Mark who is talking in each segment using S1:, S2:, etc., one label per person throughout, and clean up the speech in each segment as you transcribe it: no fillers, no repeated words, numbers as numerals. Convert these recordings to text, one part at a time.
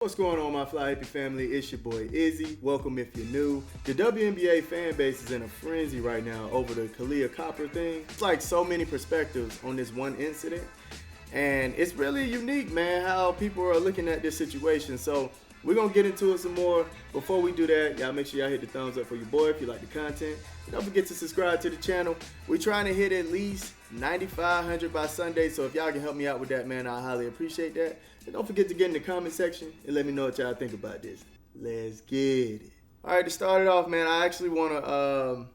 S1: What's going on, my fly happy family? It's your boy Izzy. Welcome if you're new. The WNBA fan base is in a frenzy right now over the Kaleah Copper thing. It's like so many perspectives on this one incident, and it's really unique, man, how people are looking at this situation. So we're gonna get into it some more. Before we do that, y'all make sure y'all hit the thumbs up for your boy if you like the content. Don't forget to subscribe to the channel. We're trying to hit at least 9,500 by Sunday, so if y'all can help me out with that, man, I highly appreciate that. And don't forget to get in the comment section and let me know what y'all think about this. Let's get it. All right, to start it off, man, I actually want to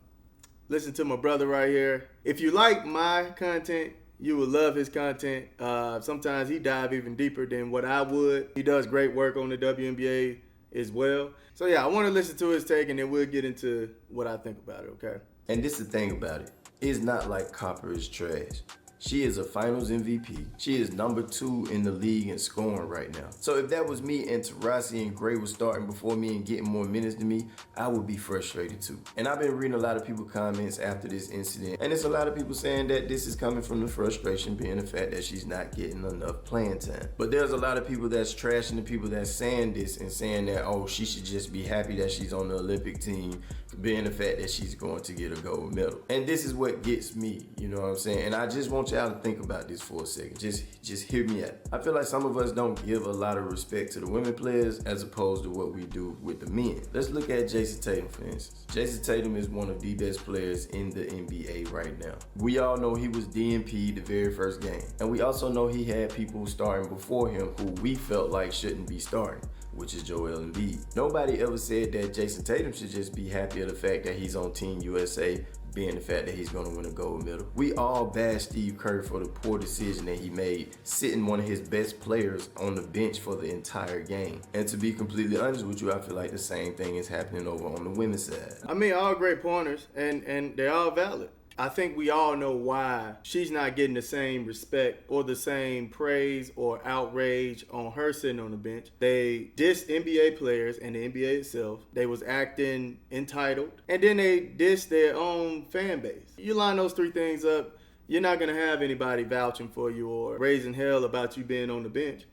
S1: listen to my brother right here. If you like my content, you will love his content. Sometimes he dive even deeper than what I would. He does great work on the WNBA as well. So yeah, I want to listen to his take and then we'll get into what I think about it, okay?
S2: And this is the thing about it. It's not like Copper is trash. She is a finals MVP. She is number 2 in the league in scoring right now. So if that was me and Taurasi and Gray was starting before me and getting more minutes than me, I would be frustrated too. And I've been reading a lot of people's comments after this incident, and it's a lot of people saying that this is coming from the frustration being the fact that she's not getting enough playing time. But there's a lot of people that's trashing the people that's saying this and saying that, oh, she should just be happy that she's on the Olympic team, being the fact that she's going to get a gold medal. And this is what gets me, you know what I'm saying? And I just want y'all to think about this for a second. Just hear me out. I feel like some of us don't give a lot of respect to the women players as opposed to what we do with the men. Let's look at Jason Tatum, for instance. Jason Tatum is one of the best players in the NBA right now. We all know he was DNP the very first game. And we also know he had people starting before him who we felt like shouldn't be starting, which is Joel Embiid. Nobody ever said that Jason Tatum should just be happy of the fact that he's on Team USA, being the fact that he's gonna win a gold medal. We all bash Steve Kerr for the poor decision that he made, sitting one of his best players on the bench for the entire game. And to be completely honest with you, I feel like the same thing is happening over on the women's side.
S1: I mean, all great pointers, and they're all valid. I think we all know why she's not getting the same respect or the same praise or outrage on her sitting on the bench. They dissed NBA players and the NBA itself. They was acting entitled. And then they dissed their own fan base. You line those three things up, you're not going to have anybody vouching for you or raising hell about you being on the bench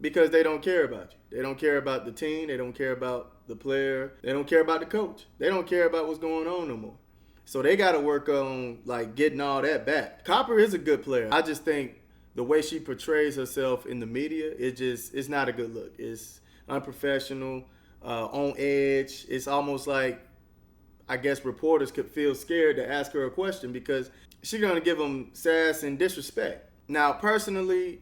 S1: because they don't care about you. They don't care about the team. They don't care about the player. They don't care about the coach. They don't care about what's going on no more. So they got to work on like getting all that back. Copper is a good player. I just think the way she portrays herself in the media, it's not a good look. It's unprofessional, on edge. It's almost like, I guess reporters could feel scared to ask her a question because she's going to give them sass and disrespect. Now, personally,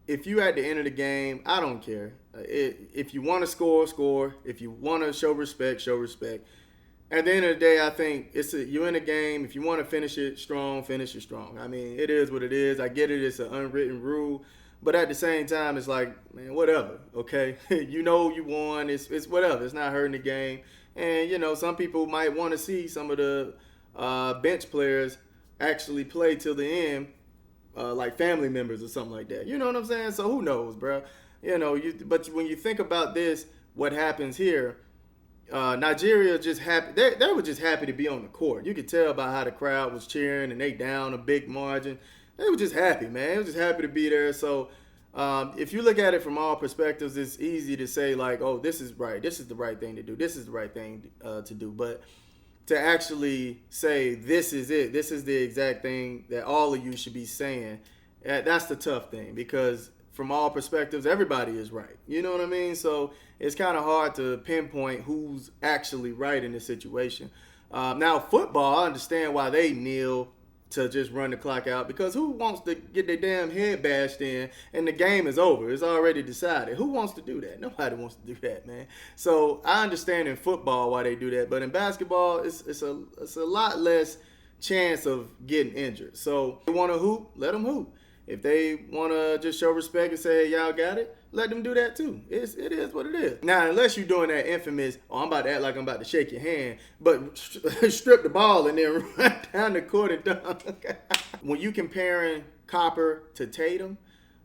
S1: if you at the end of the game, I don't care. If you want to score, score. If you want to show respect, show respect. At the end of the day, I think you're in a game. If you want to finish it strong, finish it strong. I mean, it is what it is. I get it. It's an unwritten rule. But at the same time, it's like, man, whatever, okay? You know you won. It's whatever. It's not hurting the game. And, you know, some people might want to see some of the bench players actually play till the end, like family members or something like that. You know what I'm saying? So who knows, bro? You know, but when you think about this, what happens here, Nigeria just happy. They were just happy to be on the court. You could tell by how the crowd was cheering and they down a big margin. They were just happy, man. They were just happy to be there. So if you look at it from all perspectives, it's easy to say like, oh, this is right. This is the right thing to do. This is the right thing to do. But to actually say this is it, this is the exact thing that all of you should be saying, that's the tough thing because from all perspectives, everybody is right. You know what I mean? So it's kind of hard to pinpoint who's actually right in this situation. Now, football, I understand why they kneel to just run the clock out because who wants to get their damn head bashed in and the game is over? It's already decided. Who wants to do that? Nobody wants to do that, man. So I understand in football why they do that, but in basketball, it's a lot less chance of getting injured. So if they want to hoop, let them hoop. If they want to just show respect and say, hey, y'all got it, let them do that too. It is what it is. Now, unless you're doing that infamous, oh, I'm about to act like I'm about to shake your hand, but strip the ball and then run down the court and dunk. When you comparing Copper to Tatum,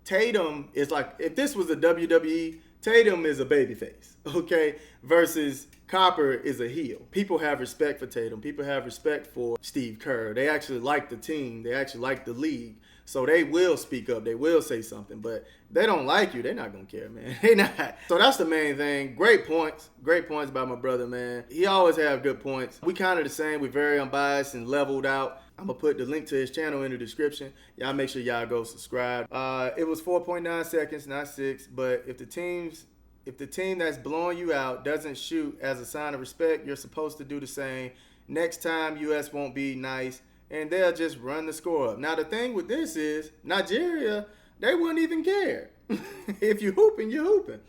S1: Tatum is like, if this was a WWE, Tatum is a babyface, okay? Versus Copper is a heel. People have respect for Tatum. People have respect for Steve Kerr. They actually like the team. They actually like the league. So they will speak up. They will say something. But they don't like you. They're not going to care, man. They not. So that's the main thing. Great points. Great points by my brother, man. He always have good points. We kind of the same. We're very unbiased and leveled out. I'm going to put the link to his channel in the description. Y'all make sure y'all go subscribe. It was 4.9 seconds, not 6. But if the team that's blowing you out doesn't shoot as a sign of respect, you're supposed to do the same. Next time, U.S. won't be nice, and they'll just run the score up. Now, the thing with this is, Nigeria, they wouldn't even care. If you hooping, you hooping.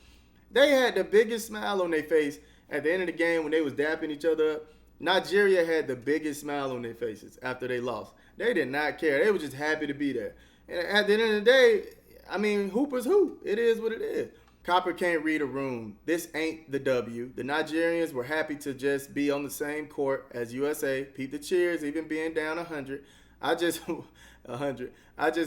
S1: They had the biggest smile on their face at the end of the game when they was dapping each other up. Nigeria had the biggest smile on their faces after they lost. They did not care. They were just happy to be there. And at the end of the day, I mean, hoopers hoop. It is what it is. Copper can't read a room. This ain't the W. The Nigerians were happy to just be on the same court as USA. Peep the cheers, even being down 100. I just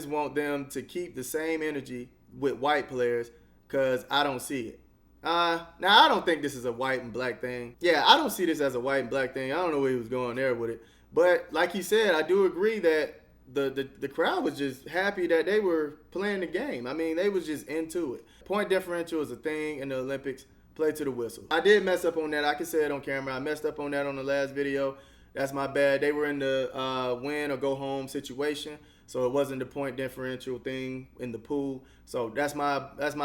S1: want them to keep the same energy with white players because I don't see it. Now, I don't think this is a white and black thing. Yeah, I don't see this as a white and black thing. I don't know where he was going there with it. But like he said, I do agree that the crowd was just happy that they were playing the game. I mean, they was just into it. Point differential is a thing in the Olympics. Play to the whistle. I did mess up on that. I can say it on camera. I messed up on that on the last video. That's my bad. They were in the win or go home situation. So it wasn't the point differential thing in the pool. So that's my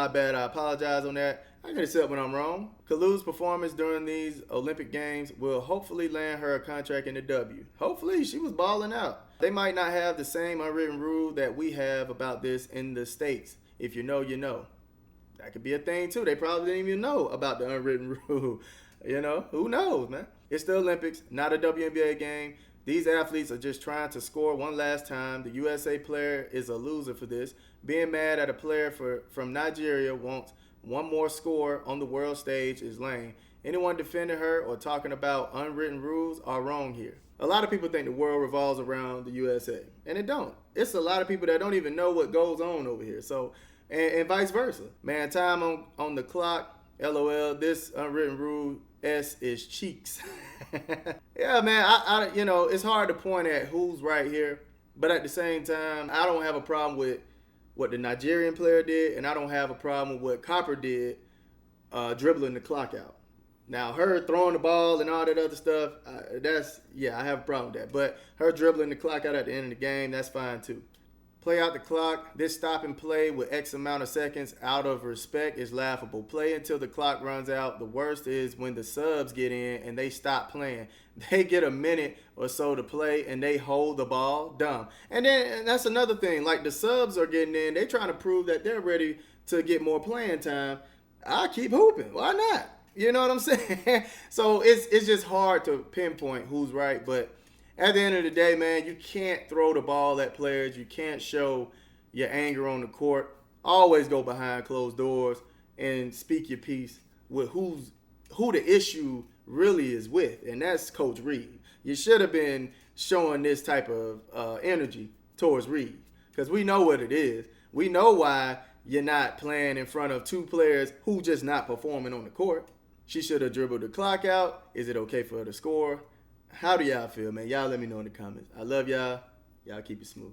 S1: bad. I apologize on that. I can accept when I'm wrong. Kaleah's performance during these Olympic Games will hopefully land her a contract in the W. Hopefully, she was balling out. They might not have the same unwritten rule that we have about this in the States. If you know, you know. That could be a thing too. They probably didn't even know about the unwritten rule. You know, who knows, man? It's the Olympics, not a WNBA game. These athletes are just trying to score one last time. The USA player is a loser for this. Being mad at a player from Nigeria wants one more score on the world stage is lame. Anyone defending her or talking about unwritten rules are wrong here. A lot of people think the world revolves around the USA, and it don't. It's a lot of people that don't even know what goes on over here. So, and vice versa. Man, time on the clock. LOL. This unwritten rule S is cheeks. Yeah, man. I you know, it's hard to point at who's right here, but at the same time, I don't have a problem with what the Nigerian player did, and I don't have a problem with what Copper did, dribbling the clock out. Now, her throwing the ball and all that other stuff, I have a problem with that. But her dribbling the clock out at the end of the game, that's fine too. Play out the clock. This stop and play with X amount of seconds out of respect is laughable. Play until the clock runs out. The worst is when the subs get in and they stop playing. They get a minute or so to play and they hold the ball. Dumb. And that's another thing. Like the subs are getting in. They trying to prove that they're ready to get more playing time. I keep hooping. Why not? You know what I'm saying? So it's just hard to pinpoint who's right. But at the end of the day, man, you can't throw the ball at players. You can't show your anger on the court. Always go behind closed doors and speak your piece with who the issue really is with, and that's Coach Reed. You should have been showing this type of energy towards Reed because we know what it is. We know why you're not playing in front of two players who just not performing on the court. She should have dribbled the clock out. Is it okay for her to score? How do y'all feel, man? Y'all let me know in the comments. I love y'all. Y'all keep it smooth.